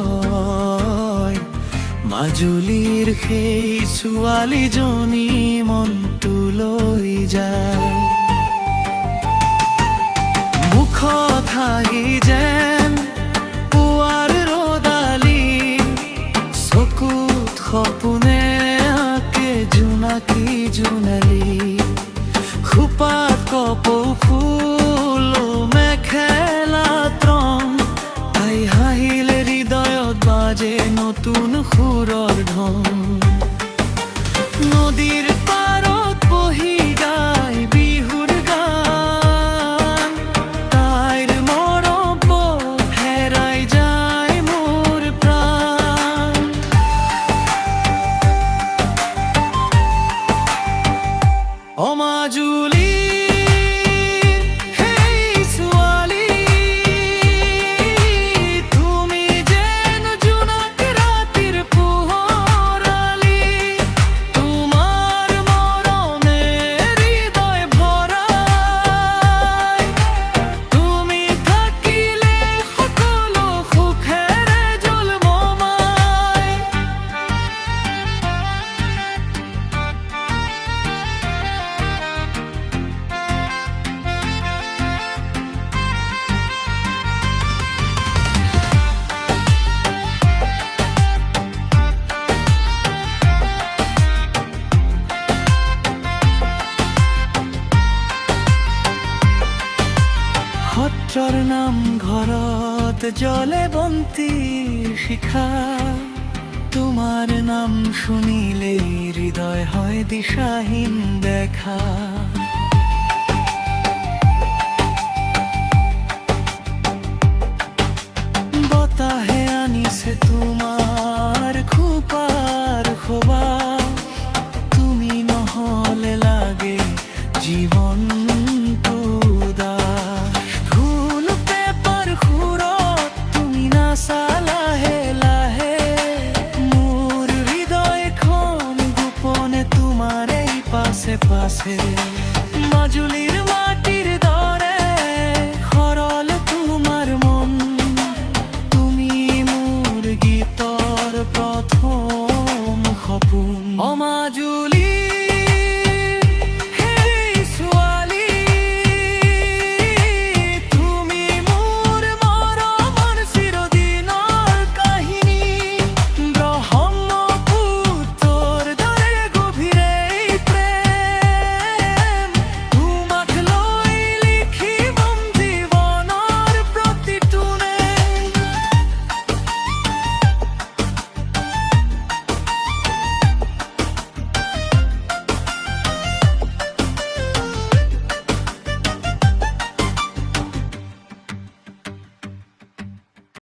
হয় মাজুলীৰ সেই ছোৱালীজনী মনটো লৈ যায় মুখত হাঁহি যেন পুৱাৰ ৰ'দালি চকুত সপোনে আঁকে জোনাকী জোনালী খোপাত কপৌ ফুল মেখেলাত ৰং তাই হাঁহিলে হৃদয়ত বাজে নতুন সুৰৰ ঢং নদীৰ পাৰত বহি গাই বিহুৰ গান তাইৰ মৰমত হেৰাই যায় মোৰ প্ৰাণ অ মাজুলী সত্ৰৰ নামঘৰত জ্বলে বন্তিৰ শিখা তোমাৰ নাম শুনিলেই হৃদয় হয় দিশাহীন দেখা